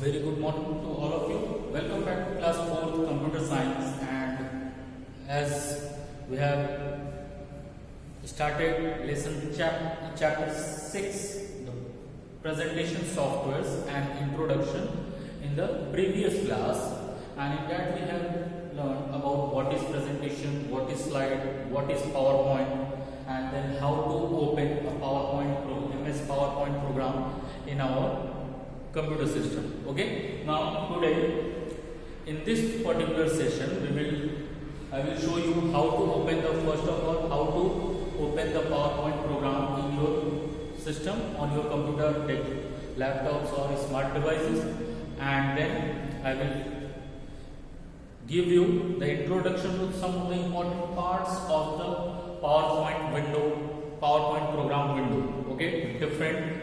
Very good morning to all of you. Welcome back to class 4th computer science, and as we have started lesson chapter 6, the presentation softwares and introduction in the previous class, and in that we have learned about what is presentation, what is slide, what is PowerPoint, and then how to open a MS PowerPoint program in our computer system. Okay, now today in this particular session I will show you how to open the first of all how to open the PowerPoint program in your system on your computer, laptops or smart devices, and then I will give you the introduction to some of the important parts of the PowerPoint program window. Okay, different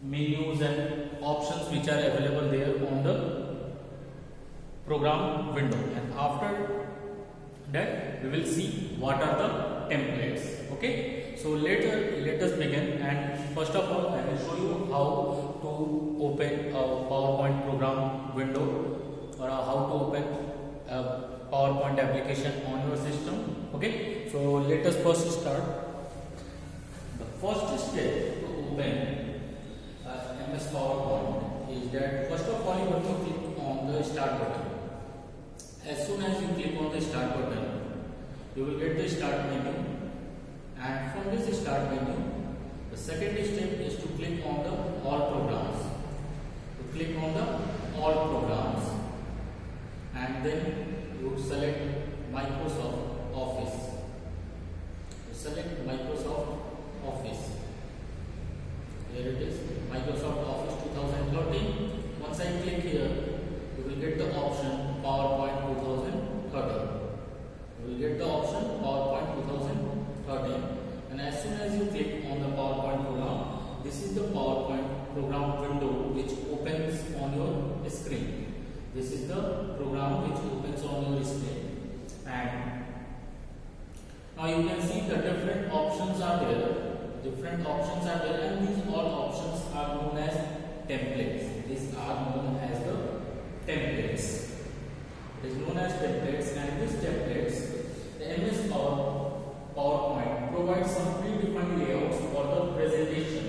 menus and options which are available there on the program window, and after that we will see what are the templates. Okay, so let us begin, and first of all I will show you how to open a PowerPoint program window or how to open a PowerPoint application on your system. Okay, so let us first start. The first step to open MS PowerPoint is that first of all you have to click on the start button. As soon as you click on the start button, you will get the start menu, and from this start menu, the second step is to click on the all programs. To click on the all programs, and then you select Microsoft Office. You select Microsoft Office. Here it is, Microsoft Office 2013. Once I click here, you will get the option PowerPoint 2013. You will get the option PowerPoint 2013, and as soon as you click on the PowerPoint program, this is the PowerPoint program window which opens on your screen. This is the program which opens on your screen, and now you can see the different options are there. And these all options are known as templates. These are known as the templates. It is known as templates, and these templates, the MS PowerPoint provides some predefined layouts for the presentation.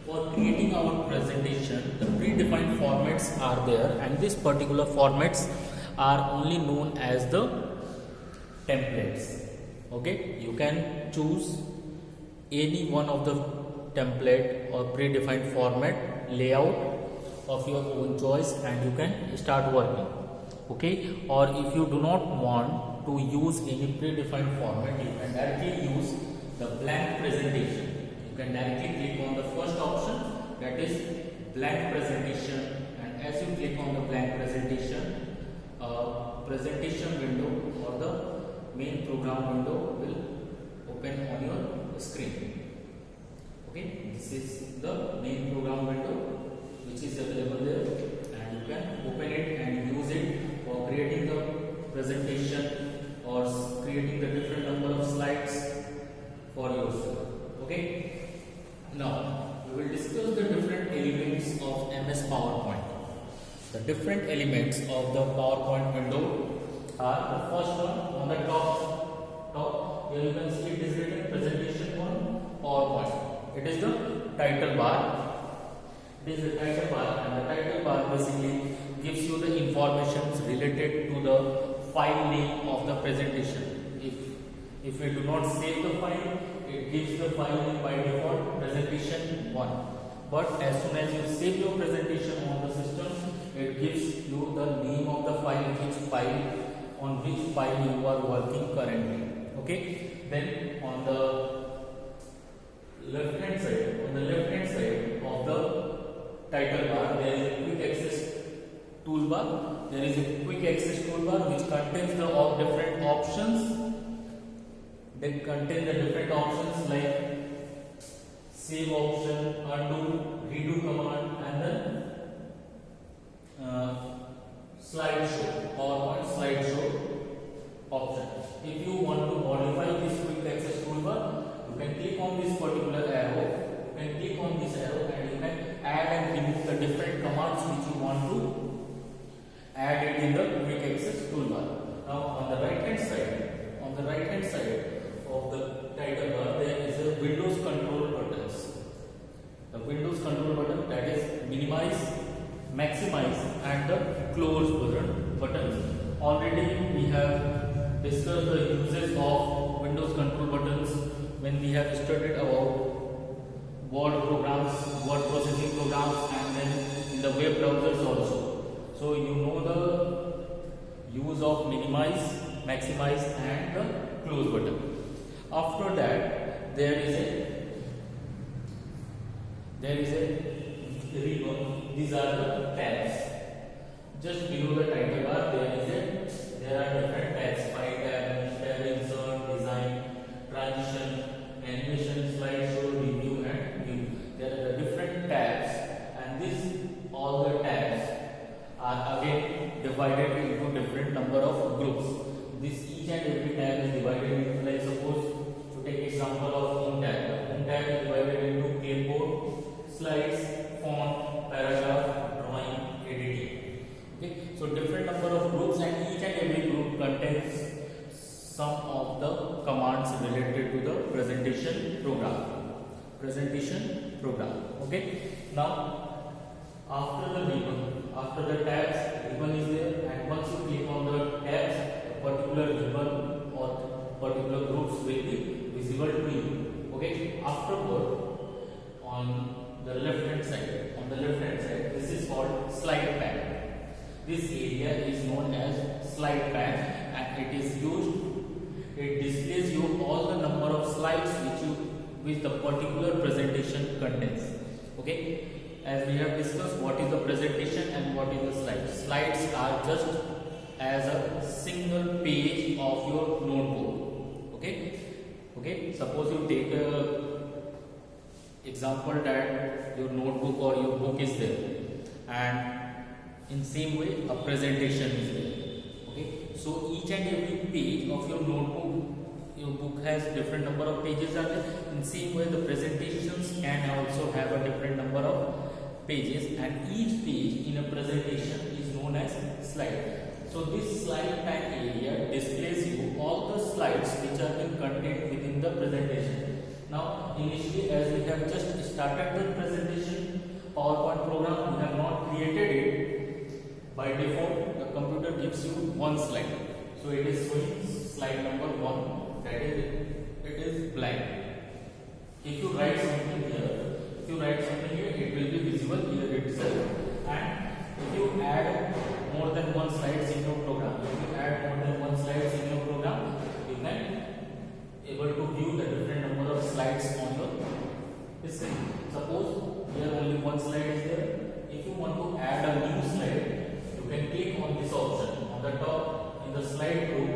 For creating our presentation, the predefined formats are there, and these particular formats are only known as the templates. Okay, you can choose any one of the template or predefined format layout of your own choice, and you can start working. Okay, or if you do not want to use any predefined format, you can directly use the blank presentation. You can directly click on the first option, that is blank presentation, and as you click on the blank presentation, presentation window or the main program window will open on your screen. Okay, this is the main program window which is available there, and you can open it and use it for creating the presentation or creating the different number of slides for yourself. Okay, now we will discuss the different elements of MS PowerPoint. The different elements of the PowerPoint window are: the first one on the top here you can see it is written presentation on PowerPoint. It is the title bar. It is the title bar, and the title bar basically gives you the information related to the file name of the presentation. If we do not save the file, it gives the file name by default presentation 1. But as soon as you save your presentation on the system, it gives you the name of the file, on which file you are working currently. Okay, then on the left hand side of the title bar, there is a quick access toolbar. There is a quick access toolbar which contains the different options. They contain the different options like save option, undo, redo command, and then slideshow, PowerPoint slideshow option. If you want to modify this quick access toolbar, you can click on this particular arrow. You can click on this arrow, and you can add and remove the different commands which you close buttons. Already we have discussed the uses of Windows control buttons when we have studied about word programs, word processing programs, and then in the web browsers also. So you know the use of minimize, maximize, and the close button. After that, there is a ribbon. These are the tabs. Just below the title bar, there are different tabs: file tab, tab, insert, design, transition, animation, slideshow, review, and view. There are different tabs, and all the tabs are again divided into different number of groups. Each and every tab is divided into, like suppose to take example of home tab. Home tab is divided into clipboard, slides, font, paragraph, drawing, editing. Okay, so different number of groups, and each and every group contains some of the commands related to the presentation program. Okay, now after the ribbon, after the tabs, ribbon is there, and once you click on the tabs, a particular ribbon or particular groups will be visible to you. Okay, afterward, on the left hand side, this is called slide pane. This area is known as slide pane, and it displays you all the number of slides which the particular presentation contains. Okay, as we have discussed what is the presentation and what is the slides. Slides are just as a single page of your notebook. Okay, suppose you take a example that your notebook or your book is there, and in same way a presentation is there. Okay, so each and every page of your notebook, your book has different number of pages are there. In same way, the presentations can also have a different number of pages, and each page in a presentation is known as slide. So this slide pane area displays you all the slides which are being contained within the presentation. Now initially, as we have just started the presentation PowerPoint program, we have not created it. By default, the computer gives you one slide. So it is showing slide number 1, that is, it is blank. If you write something here, it will be visible here itself. And if you add more than one slides in your program, you can able to view the different number of slides on your screen. Suppose here only one slide is there. If you want to add a new slide, you can click on this option on the top in the slide group.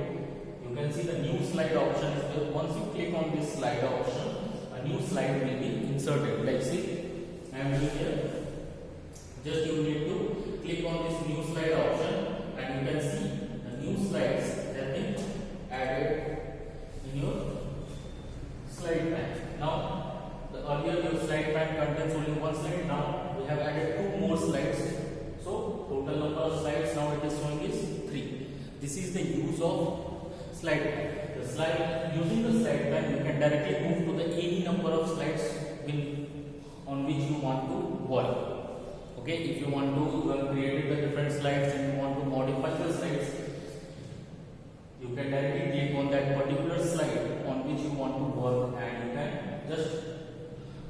You can see the new slide option is there. Once you click on this slide option, a new slide will be inserted. Like see, I am here. Just you need to click on this new slide option, and you can see the new slides have been added in your slide pane. Now, the earlier your slide pane contains only one slide. Now we have added 2 more slides. So total number of slides now it is showing is 3. This is the use of slide pane. Using the slide pane, you can directly move to the any number of slides on which you want to work. Okay, if you want to create the different slides and you want to modify the slides, you can directly click on that particular slide on which you want to work, and you can just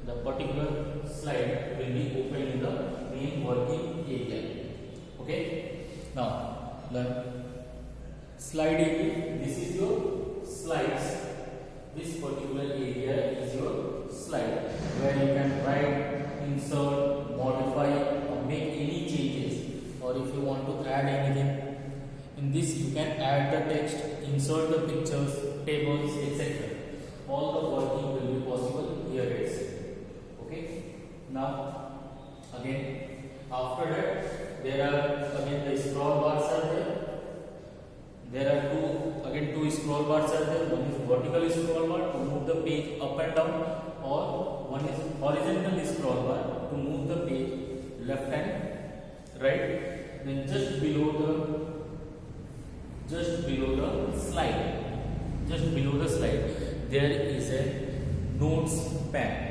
the particular slide will be open in the main working area. Okay, now the slide area, this is your slides. This particular area is your slide where you can write, insert, modify, or make any changes, or if you want to add anything. In this you can add the text, insert the pictures, tables, etc. All the working will be possible here itself. Okay. Now again, after that there are again the scroll bars are there. There are two scroll bars are there. One is vertical scroll bar to move the page up and down, or one is horizontal scroll bar to move the page left and right. Then just below the slide, there is a notes pane.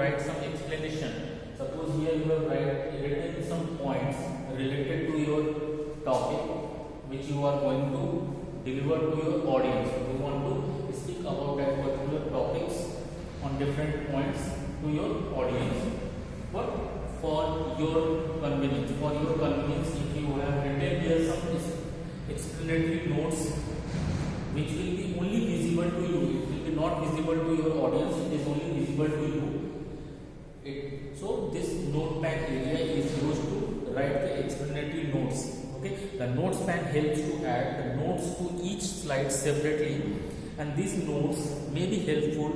write some explanation. Suppose here you have written some points related to your topic which you are going to deliver to your audience. You want to speak about that particular topics on different points to your audience. But for your convenience, if you have written here some explanatory notes which will be only visible to you, it will be not visible to your audience, it is only visible to you. So this notepad area is used to write the explanatory notes. Okay, the notes pad helps to add the notes to each slide separately, and these notes may be helpful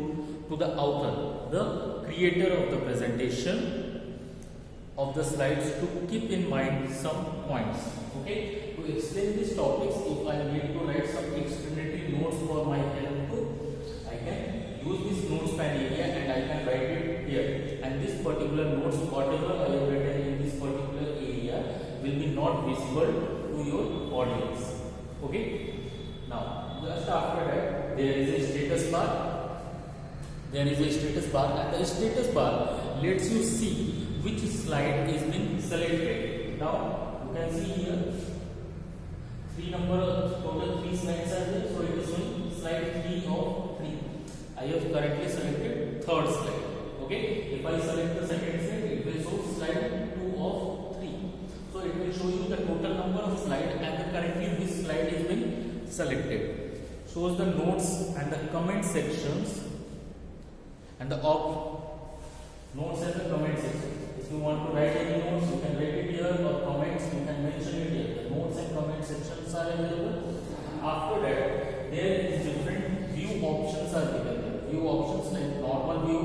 to the author, the creator of the presentation of the slides, to keep in mind some points. Okay, to explain these topics, if I need to write some explanatory notes for my help too, I can use this notes pad area and I can write it here. And this particular notes, whatever I have written in this particular area, will be not visible to your audience. Okay. Now, just after that, there is a status bar. And the status bar lets you see which slide is being selected. Now, you can see here total 3 slides are there. So it is showing slide 3 of 3. I have currently selected third slide. Okay. If I select the second slide, it will show slide 2 of 3. So it will show you the total number of slides, and currently this slide is being selected. Shows the notes and the comment sections and the notes and the comment section. If you want to write any notes, you can write it here, or comments, you can mention it here. The notes and comment sections are available. After that, there is different view options are given there. View options like normal view,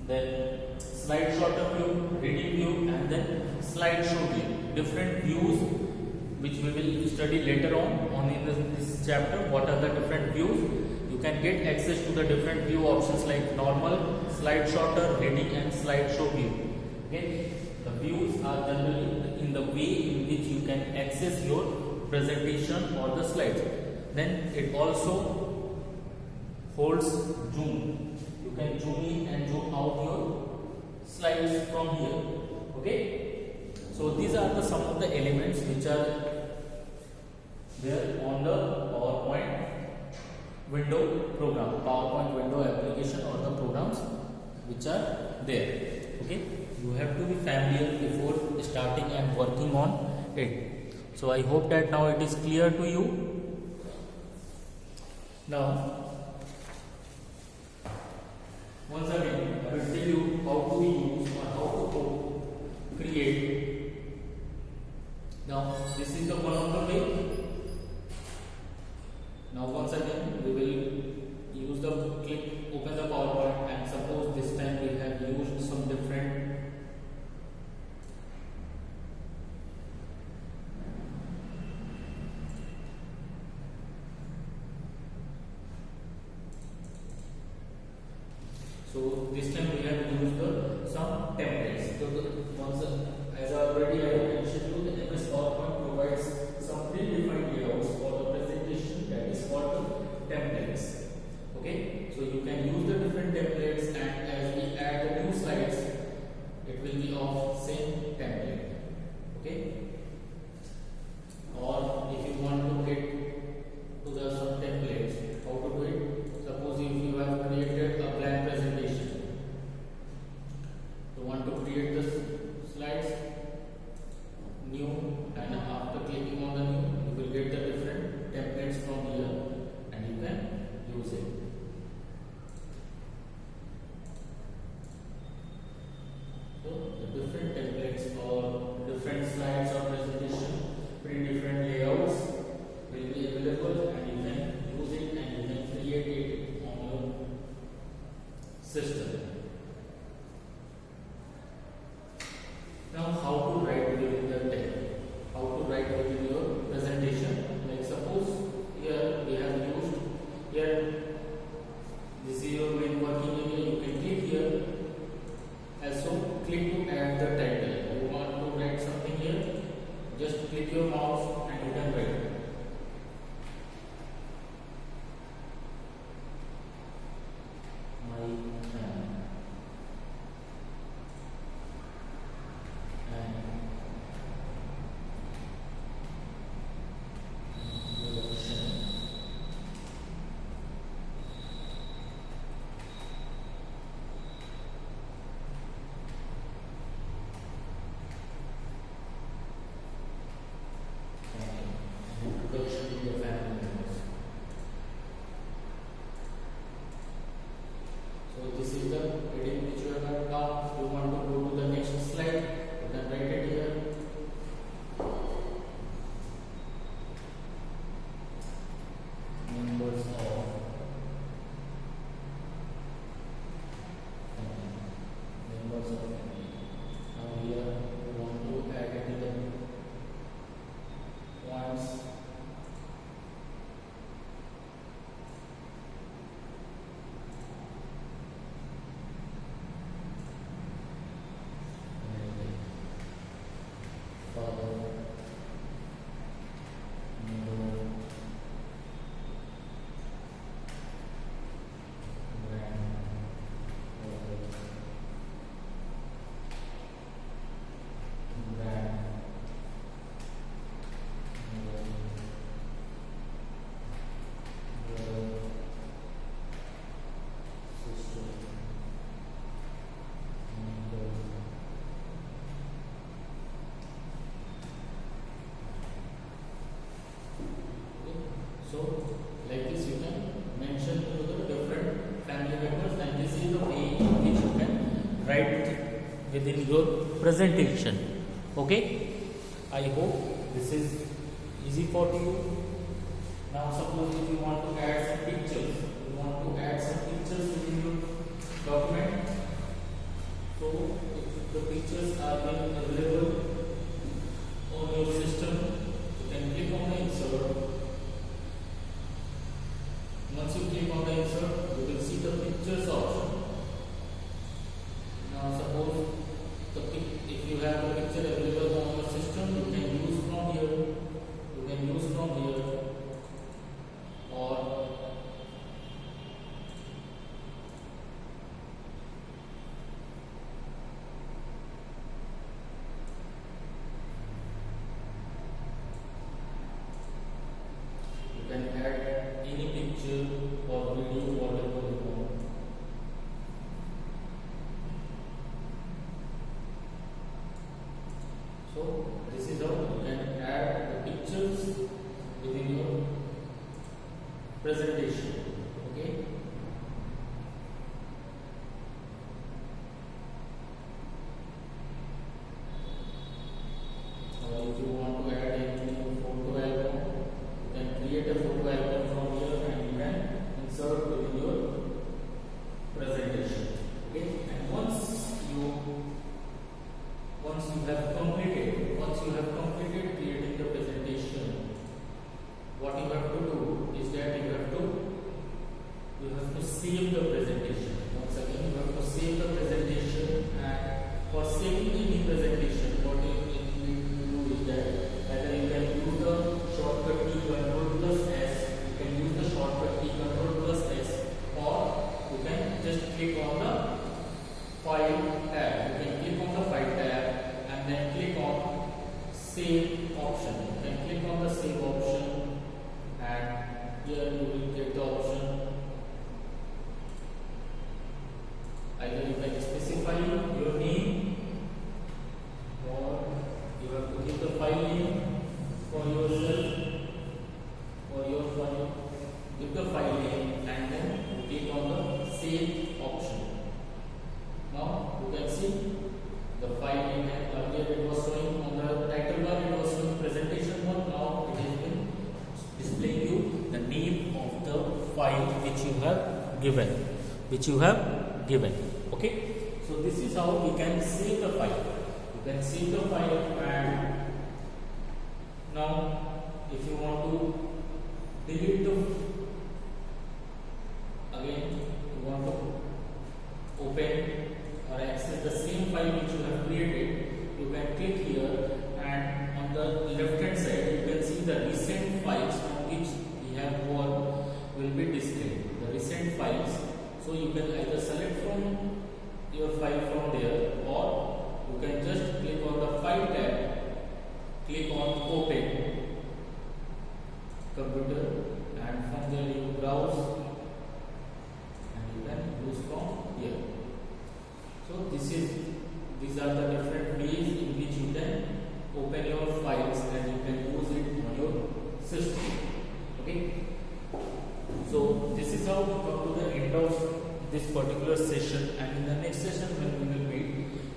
then slide sorter view, reading view, and then slideshow view. Different views which we will study later on in this chapter. What are the different views? You can get access to the different view options like normal, slide sorter, reading, and slideshow view. Okay, the views are generally in the way in which you can access your presentation or the slides. Then it also holds zoom. You can zoom in and zoom out your slides from here. Okay, so these are some of the elements which are there on the PowerPoint window program, PowerPoint window application, or the programs which are there. Okay, you have to be familiar before starting and working on it. So I hope that now it is clear to you. Now, once again, I will tell you how to use or how to create. Now, this is the one of the way. Now, once again, we will use the open the PowerPoint, and suppose this time we have used some different So this time we have used some templates. So as I already mentioned you, the MS PowerPoint provides some predefined layouts for the presentation, that is called templates. Okay, so you can use the different templates, and as we add the new slides, it will be of same template. Okay, or if you want to get to the some templates, how to do it? Suppose if you have created a blank presentation, you want to create the slides new, and within your presentation. Okay, I hope this is easy for you. Now suppose if you want to add some pictures, within your document. So if the pictures are being available on your system, you can click on the insert. Once you click on the insert, you will see the pictures option. Now suppose if you have a picture available on your system, you can use from here. Or you can add any picture or video, whatever you want. So this is how you can add the pictures within your presentation. Okay. If you want to add any photo album, you can create a photo album from here and you can insert within your presentation. Okay. And once you have completed creating the presentation, what you have to do is that you have to save the presentation. Once again, you have to save the presentation, and for saving any presentation, what you do is that either you can use the shortcut key Ctrl+S, you can use the shortcut key Ctrl+S, or you can just click on the File tab. You can click on the File tab and then click on Save option. You can click on the Save option, and here you will get the option. Either you can specify your name, or you have to give the file name for yourself, or your file. Give the file name and then click on the Save option. Now you can see the file name, and earlier it was showing on the title bar, it was showing presentation 1. Now it has been displaying you the name of the file which you have given. Okay, so this is how we can save the file. You can save the file, and now if you want to delete you want to open or access the same file which you have created, you can click here, and on the left hand side you can see the recent files on which we have worked will be displayed. The recent files. So you can either select from your file from there, or you can just click on the File tab, click on Open Computer, and from there you browse and you can use from here. So these are the different ways in which you can open your files and you can use it on your system. Okay. So this is how we come to the end of this particular session, and in the next session when we will meet,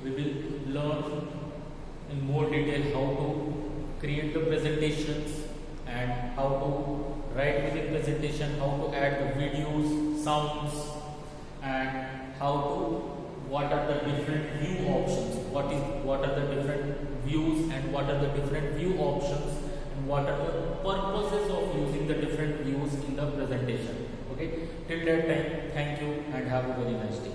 we will learn in more detail how to create the presentations and how to write within presentation, how to add the videos, sounds, and what are the different view options, what are the different views, and what are the different view options, and what are the purposes of using the different views in the presentation. Okay, till that time, thank you and have a very nice day.